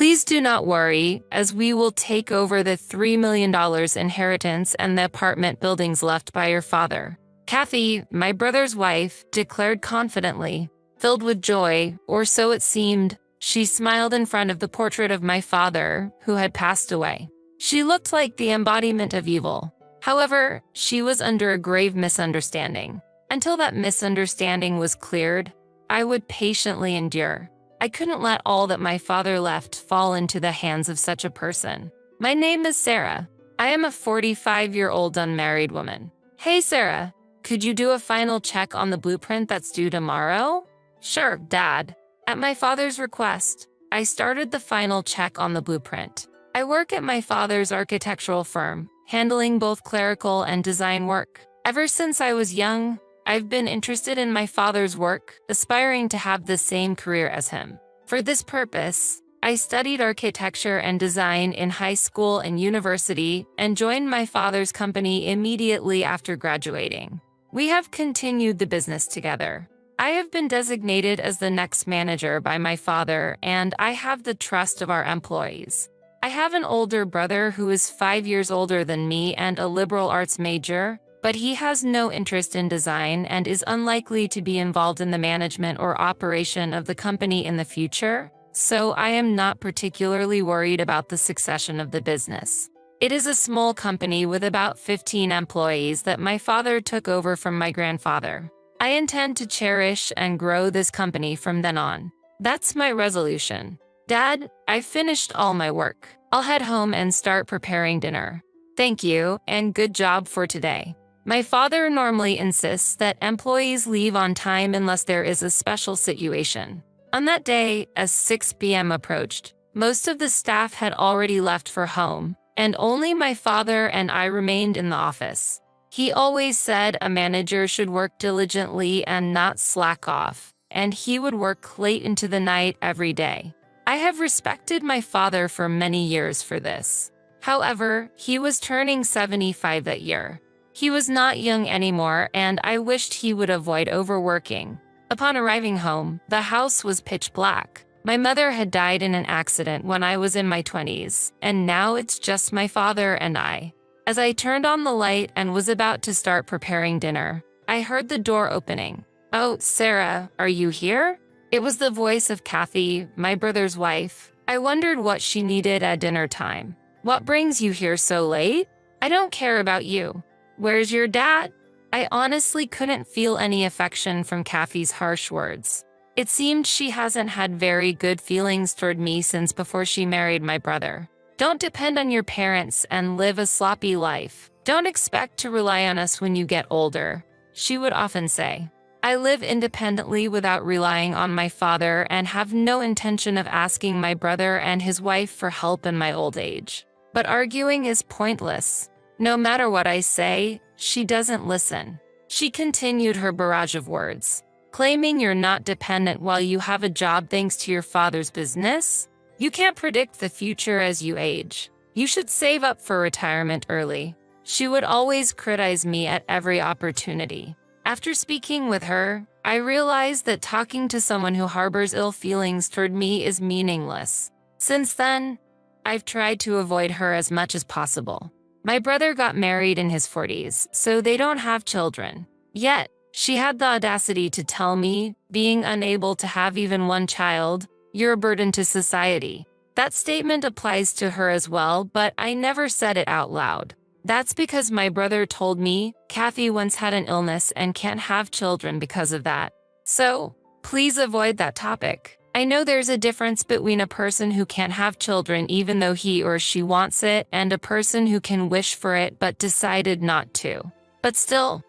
Please do not worry, as we will take over the $3 million inheritance and the apartment buildings left by your father. Kathy, my brother's wife, declared confidently. Filled with joy, or so it seemed, she smiled in front of the portrait of my father, who had passed away. She looked like the embodiment of evil. However, she was under a grave misunderstanding. Until that misunderstanding was cleared, I would patiently endure. I couldn't let all that my father left fall into the hands of such a person. My name is Sarah. I am a 45-year-old unmarried woman. Hey Sarah, could you do a final check on the blueprint that's due tomorrow? Sure, Dad. At my father's request, I started the final check on the blueprint. I work at my father's architectural firm, handling both clerical and design work. Ever since I was young, I've been interested in my father's work, aspiring to have the same career as him. For this purpose, I studied architecture and design in high school and university and joined my father's company immediately after graduating. We have continued the business together. I have been designated as the next manager by my father, and I have the trust of our employees. I have an older brother who is 5 years older than me and a liberal arts major, but he has no interest in design and is unlikely to be involved in the management or operation of the company in the future, so I am not particularly worried about the succession of the business. It is a small company with about 15 employees that my father took over from my grandfather. I intend to cherish and grow this company from then on. That's my resolution. Dad, I've finished all my work. I'll head home and start preparing dinner. Thank you, and good job for today. My father normally insists that employees leave on time unless there is a special situation. On that day, as 6 p.m. approached, most of the staff had already left for home, and only my father and I remained in the office. He always said a manager should work diligently and not slack off, and he would work late into the night every day. I have respected my father for many years for this. However, he was turning 75 that year. He was not young anymore, and I wished he would avoid overworking. Upon arriving home, the house was pitch black. My mother had died in an accident when I was in my 20s, and now it's just my father and I. As I turned on the light and was about to start preparing dinner, I heard the door opening. "Oh, Sarah, are you here?" It was the voice of Kathy, my brother's wife. I wondered what she needed at dinner time. "What brings you here so late?" "I don't care about you." "Where's your dad?" I honestly couldn't feel any affection from Kathy's harsh words. It seemed she hasn't had very good feelings toward me since before she married my brother. "Don't depend on your parents and live a sloppy life. Don't expect to rely on us when you get older," she would often say. I live independently without relying on my father and have no intention of asking my brother and his wife for help in my old age. But arguing is pointless. No matter what I say, she doesn't listen. She continued her barrage of words. "Claiming you're not dependent while you have a job thanks to your father's business? You can't predict the future as you age. You should save up for retirement early." She would always criticize me at every opportunity. After speaking with her, I realized that talking to someone who harbors ill feelings toward me is meaningless. Since then, I've tried to avoid her as much as possible. My brother got married in his 40s, so they don't have children. Yet, she had the audacity to tell me, being unable to have even one child, "You're a burden to society." That statement applies to her as well, but I never said it out loud. That's because my brother told me Kathy once had an illness and can't have children because of that. So, please avoid that topic. I know there's a difference between a person who can't have children even though he or she wants it and a person who can wish for it but decided not to. But still,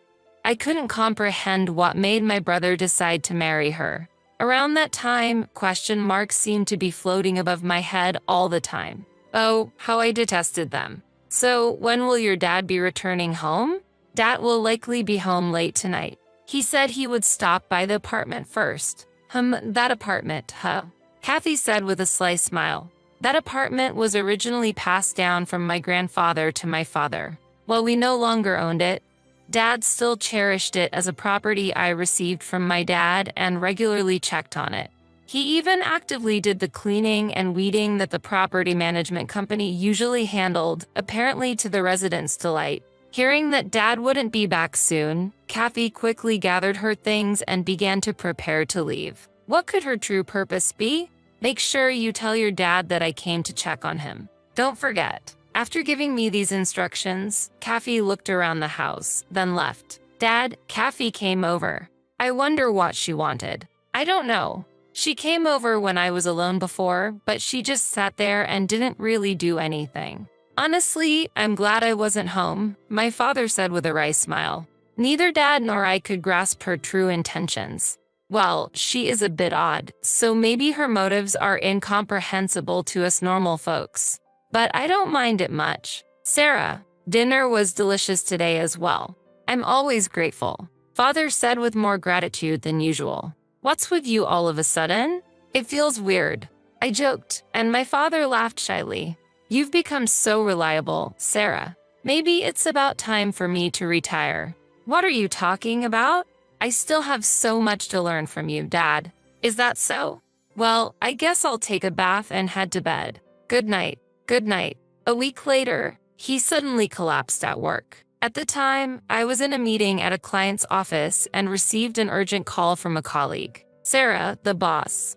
I couldn't comprehend what made my brother decide to marry her. Around that time, question marks seemed to be floating above my head all the time. Oh, how I detested them. "So, when will your dad be returning home?" "Dad will likely be home late tonight. He said he would stop by the apartment first." That apartment, huh?" Kathy said with a sly smile. "That apartment was originally passed down from my grandfather to my father. While we no longer owned it, Dad still cherished it as a property I received from my dad and regularly checked on it. He even actively did the cleaning and weeding that the property management company usually handled, apparently to the residents' delight. Hearing that Dad wouldn't be back soon, Kathy quickly gathered her things and began to prepare to leave. What could her true purpose be? Make sure you tell your dad that I came to check on him. Don't forget. After giving me these instructions, Kathy looked around the house, then left. Dad, Kathy came over. I wonder what she wanted. I don't know. She came over when I was alone before, but she just sat there and didn't really do anything. Honestly, I'm glad I wasn't home, my father said with a wry smile. Neither Dad nor I could grasp her true intentions. Well, she is a bit odd, so maybe her motives are incomprehensible to us normal folks. But I don't mind it much. Sarah, dinner was delicious today as well. I'm always grateful, Father said with more gratitude than usual. What's with you all of a sudden? It feels weird. I joked, and my father laughed shyly. You've become so reliable, Sarah. Maybe it's about time for me to retire. What are you talking about? I still have so much to learn from you, Dad. Is that so? Well, I guess I'll take a bath and head to bed. Good night. Good night. A week later, he suddenly collapsed at work. At the time, I was in a meeting at a client's office and received an urgent call from a colleague. Sarah, the boss.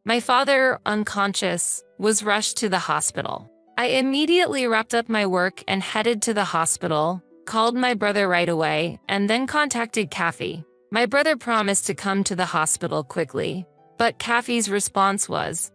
My father, unconscious, was rushed to the hospital. I immediately wrapped up my work and headed to the hospital, called my brother right away, and then contacted Kathy. My brother promised to come to the hospital quickly, but Kathy's response was,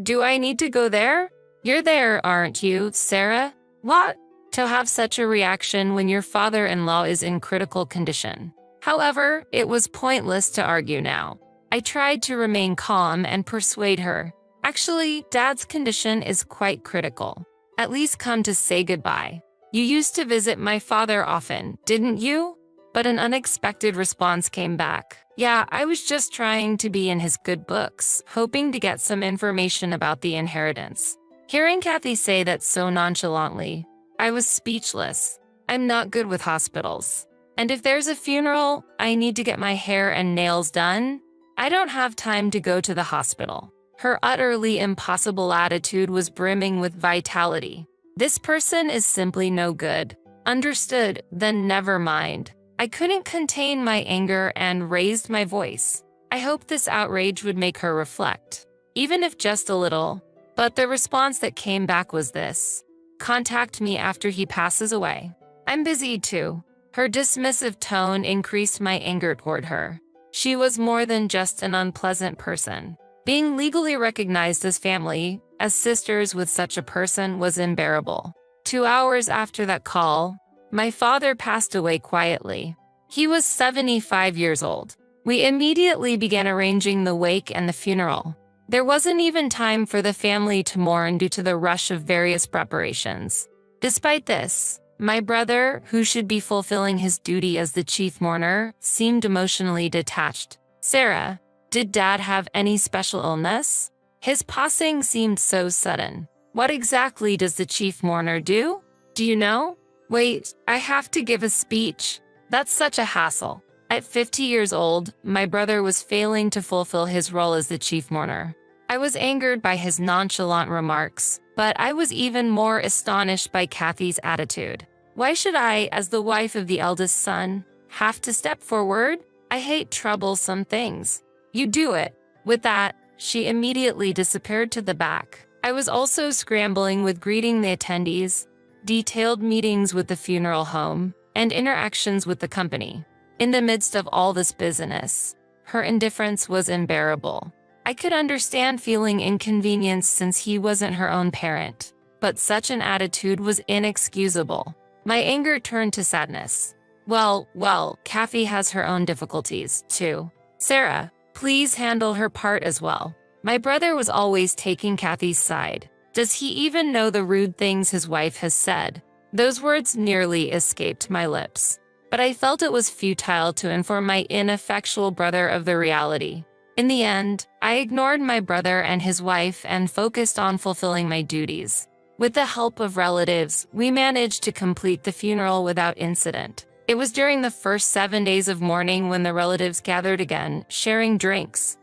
do I need to go there? You're there, aren't you, Sarah? What? To have such a reaction when your father-in-law is in critical condition. However, it was pointless to argue now. I tried to remain calm and persuade her. Actually, Dad's condition is quite critical. At least come to say goodbye. You used to visit my father often, didn't you? But an unexpected response came back. Yeah, I was just trying to be in his good books, hoping to get some information about the inheritance. Hearing Kathy say that so nonchalantly, I was speechless. I'm not good with hospitals. And if there's a funeral, I need to get my hair and nails done. I don't have time to go to the hospital. Her utterly impossible attitude was brimming with vitality. This person is simply no good. Understood, then never mind. I couldn't contain my anger and raised my voice. I hoped this outrage would make her reflect, even if just a little. But the response that came back was this: contact me after he passes away. I'm busy too. Her dismissive tone increased my anger toward her. She was more than just an unpleasant person. Being legally recognized as family, as sisters with such a person, was unbearable. 2 hours after that call, my father passed away quietly. He was 75 years old. We immediately began arranging the wake and the funeral. There wasn't even time for the family to mourn due to the rush of various preparations. Despite this, my brother, who should be fulfilling his duty as the chief mourner, seemed emotionally detached. Sarah, did Dad have any special illness? His passing seemed so sudden. What exactly does the chief mourner do? Do you know? Wait, I have to give a speech. That's such a hassle. At 50 years old, my brother was failing to fulfill his role as the chief mourner. I was angered by his nonchalant remarks, but I was even more astonished by Kathy's attitude. Why should I, as the wife of the eldest son, have to step forward? I hate troublesome things. You do it. With that, she immediately disappeared to the back. I was also scrambling with greeting the attendees, detailed meetings with the funeral home, and interactions with the company. In the midst of all this business, her indifference was unbearable. I could understand feeling inconvenienced since he wasn't her own parent, but such an attitude was inexcusable. My anger turned to sadness. Well, Kathy has her own difficulties, too. Sarah, please handle her part as well. My brother was always taking Kathy's side. Does he even know the rude things his wife has said? Those words nearly escaped my lips, but I felt it was futile to inform my ineffectual brother of the reality. In the end, I ignored my brother and his wife and focused on fulfilling my duties. With the help of relatives, we managed to complete the funeral without incident. It was during the first 7 days of mourning when the relatives gathered again, sharing drinks.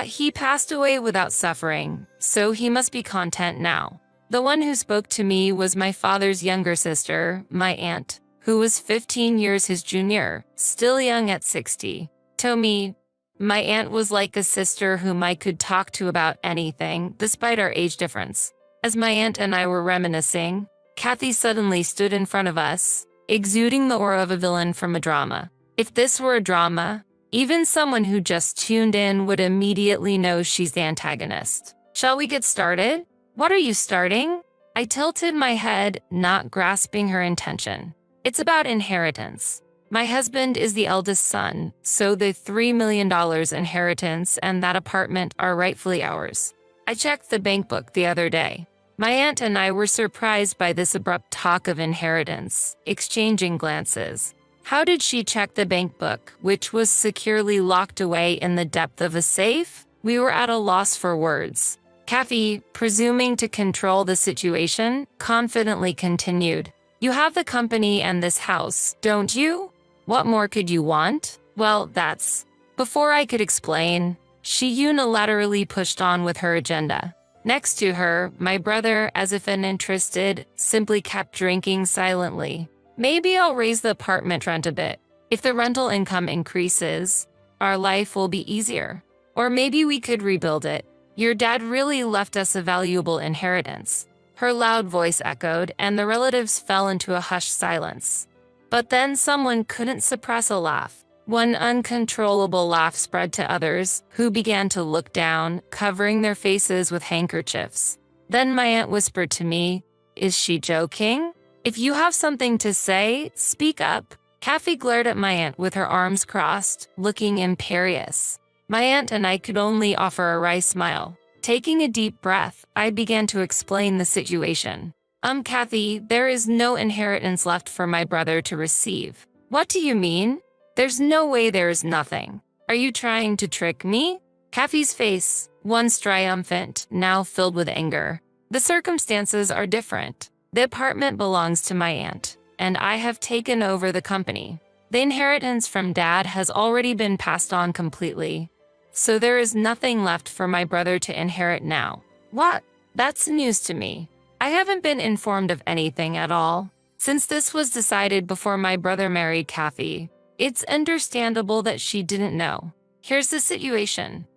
He passed away without suffering, so he must be content now. The one who spoke to me was my father's younger sister, my aunt, who was 15 years his junior, still young at 60. To me, my aunt was like a sister whom I could talk to about anything, despite our age difference. As my aunt and I were reminiscing, Kathy suddenly stood in front of us, exuding the aura of a villain from a drama. If this were a drama, even someone who just tuned in would immediately know she's the antagonist. Shall we get started? What are you starting? I tilted my head, not grasping her intention. It's about inheritance. My husband is the eldest son, so the $3 million inheritance and that apartment are rightfully ours. I checked the bank book the other day. My aunt and I were surprised by this abrupt talk of inheritance, exchanging glances. How did she check the bank book, which was securely locked away in the depth of a safe? We were at a loss for words. Kathy, presuming to control the situation, confidently continued. You have the company and this house, don't you? What more could you want? Well, that's... Before I could explain, she unilaterally pushed on with her agenda. Next to her, my brother, as if uninterested, simply kept drinking silently. Maybe I'll raise the apartment rent a bit. If the rental income increases, our life will be easier. Or maybe we could rebuild it. Your dad really left us a valuable inheritance. Her loud voice echoed, and the relatives fell into a hushed silence. But then someone couldn't suppress a laugh. One uncontrollable laugh spread to others, who began to look down, covering their faces with handkerchiefs. Then my aunt whispered to me, "Is she joking? If you have something to say, speak up." Kathy glared at my aunt with her arms crossed, looking imperious. My aunt and I could only offer a wry smile. Taking a deep breath, I began to explain the situation. Kathy, there is no inheritance left for my brother to receive." "What do you mean?" "There's no way there is nothing. Are you trying to trick me?" Kathy's face, once triumphant, now filled with anger. "The circumstances are different. The apartment belongs to my aunt, and I have taken over the company. The inheritance from Dad has already been passed on completely, so there is nothing left for my brother to inherit now." "What? That's news to me. I haven't been informed of anything at all. Since this was decided before my brother married Kathy, it's understandable that she didn't know. Here's the situation.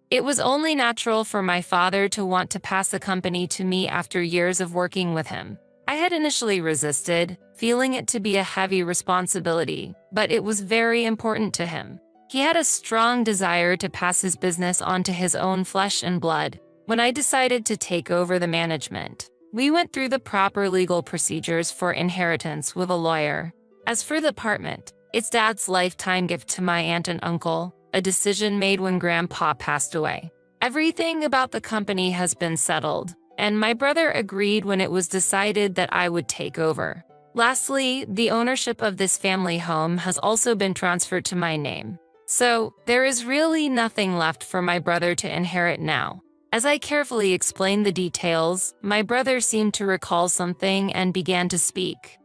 It was only natural for my father to want to pass the company to me after years of working with him. I had initially resisted, feeling it to be a heavy responsibility, but it was very important to him. He had a strong desire to pass his business on to his own flesh and blood. When I decided to take over the management, we went through the proper legal procedures for inheritance with a lawyer. As for the apartment, it's Dad's lifetime gift to my aunt and uncle, a decision made when Grandpa passed away. Everything about the company has been settled, and my brother agreed when it was decided that I would take over. Lastly, the ownership of this family home has also been transferred to my name. So, there is really nothing left for my brother to inherit now. As I carefully explained the details, my brother seemed to recall something and began to speak.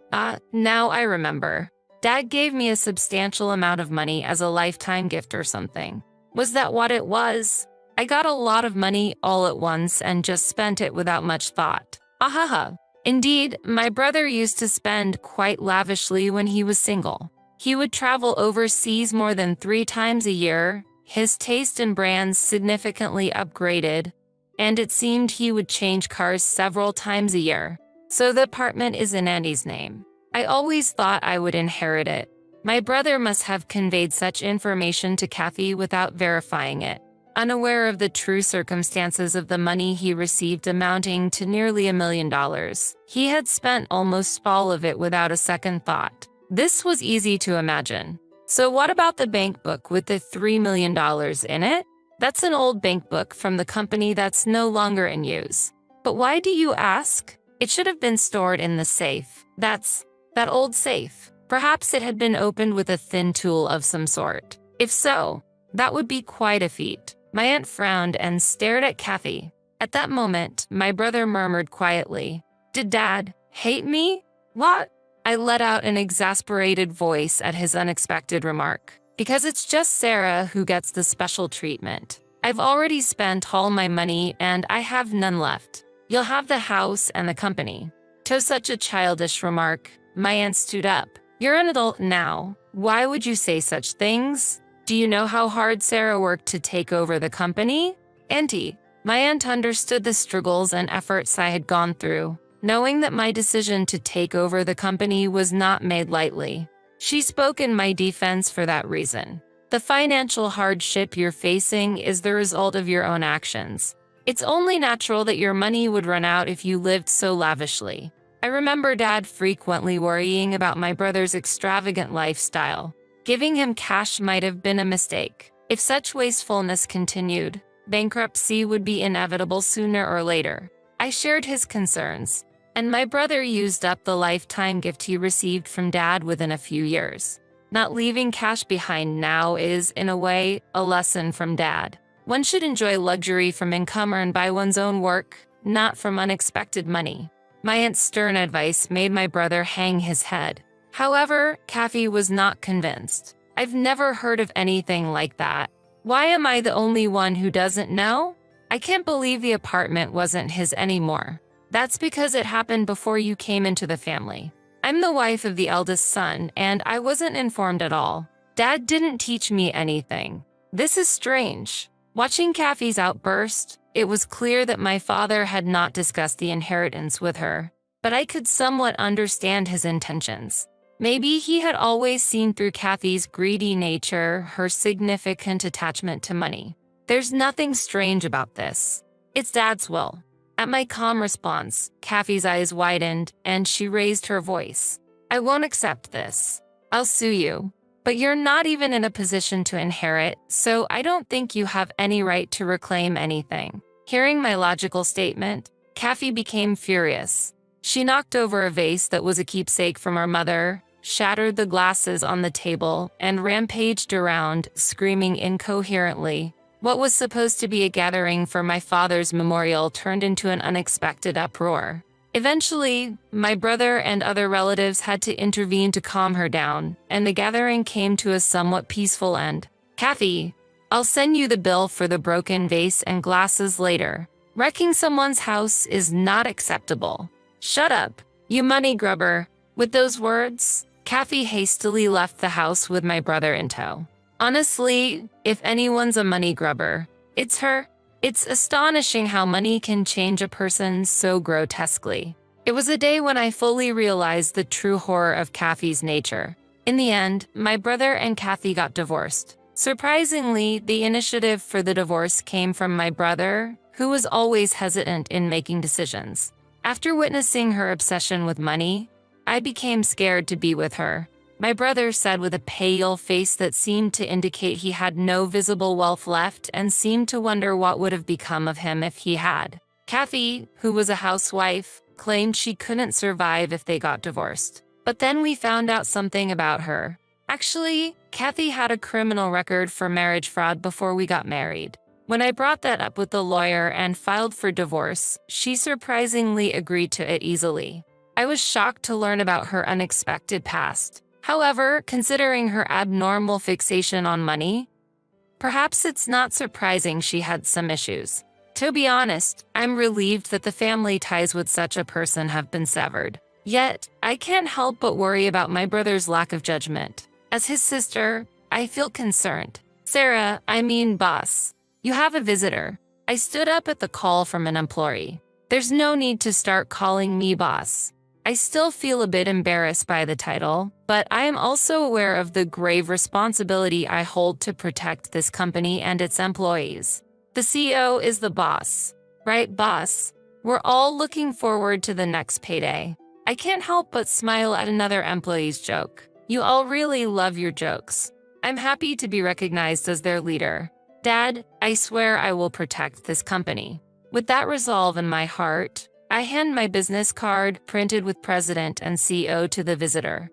Now I remember. Dad gave me a substantial amount of money as a lifetime gift or something. Was that what it was? I got a lot of money all at once and just spent it without much thought. Ahaha. Indeed, my brother used to spend quite lavishly when he was single. He would travel overseas more than 3 times a year, his taste in brands significantly upgraded, and it seemed he would change cars several times a year. So the apartment is in Andy's name. I always thought I would inherit it. My brother must have conveyed such information to Kathy without verifying it. Unaware of the true circumstances of the money he received amounting to nearly $1 million, he had spent almost all of it without a second thought. This was easy to imagine. So what about the bank book with the $3 million in it? That's an old bank book from the company that's no longer in use. But why do you ask? It should have been stored in the safe. That old safe. Perhaps it had been opened with a thin tool of some sort. If so, that would be quite a feat. My aunt frowned and stared at Kathy. At that moment, my brother murmured quietly, "Did Dad hate me?" "What?" I let out an exasperated voice at his unexpected remark. "Because it's just Sarah who gets the special treatment. I've already spent all my money and I have none left. You'll have the house and the company." To such a childish remark, my aunt stood up. "You're an adult now. Why would you say such things? Do you know how hard Sarah worked to take over the company?" "Auntie." My aunt understood the struggles and efforts I had gone through, knowing that my decision to take over the company was not made lightly. She spoke in my defense for that reason. "The financial hardship you're facing is the result of your own actions. It's only natural that your money would run out if you lived so lavishly." I remember Dad frequently worrying about my brother's extravagant lifestyle. Giving him cash might have been a mistake. If such wastefulness continued, bankruptcy would be inevitable sooner or later. I shared his concerns, and my brother used up the lifetime gift he received from Dad within a few years. Not leaving cash behind now is, in a way, a lesson from Dad. One should enjoy luxury from income earned by one's own work, not from unexpected money. My aunt's stern advice made my brother hang his head. However, Kathy was not convinced. "I've never heard of anything like that. Why am I the only one who doesn't know? I can't believe the apartment wasn't his anymore." "That's because it happened before you came into the family. I'm the wife of the eldest son, and I wasn't informed at all. Dad didn't teach me anything." This is strange. Watching Kathy's outburst, it was clear that my father had not discussed the inheritance with her, but I could somewhat understand his intentions. Maybe he had always seen through Kathy's greedy nature, her significant attachment to money. "There's nothing strange about this. It's Dad's will." At my calm response, Kathy's eyes widened and she raised her voice. "I won't accept this. I'll sue you. But you're not even in a position to inherit, so I don't think you have any right to reclaim anything." Hearing my logical statement, Kathy became furious. She knocked over a vase that was a keepsake from our mother, shattered the glasses on the table, and rampaged around, screaming incoherently. What was supposed to be a gathering for my father's memorial turned into an unexpected uproar. Eventually, my brother and other relatives had to intervene to calm her down, and the gathering came to a somewhat peaceful end. "Kathy, I'll send you the bill for the broken vase and glasses later. Wrecking someone's house is not acceptable. Shut up, you money grubber." With those words, Kathy hastily left the house with my brother in tow. Honestly, if anyone's a money grubber, it's her. It's astonishing how money can change a person so grotesquely. It was a day when I fully realized the true horror of Kathy's nature. In the end, my brother and Kathy got divorced. Surprisingly, the initiative for the divorce came from my brother, who was always hesitant in making decisions. After witnessing her obsession with money, I became scared to be with her. My brother said with a pale face that seemed to indicate he had no visible wealth left and seemed to wonder what would have become of him if he had. Kathy, who was a housewife, claimed she couldn't survive if they got divorced. But then we found out something about her. Actually, Kathy had a criminal record for marriage fraud before we got married. When I brought that up with the lawyer and filed for divorce, she surprisingly agreed to it easily. I was shocked to learn about her unexpected past. However, considering her abnormal fixation on money, perhaps it's not surprising she had some issues. To be honest, I'm relieved that the family ties with such a person have been severed. Yet, I can't help but worry about my brother's lack of judgment. As his sister, I feel concerned. "Sarah, I mean boss, you have a visitor." I stood up at the call from an employee. "There's no need to start calling me boss." I still feel a bit embarrassed by the title, but I am also aware of the grave responsibility I hold to protect this company and its employees. The CEO is the boss. Right, boss? We're all looking forward to the next payday. I can't help but smile at another employee's joke. You all really love your jokes. I'm happy to be recognized as their leader. Dad, I swear I will protect this company. With that resolve in my heart, I hand my business card, printed with President and CEO, to the visitor.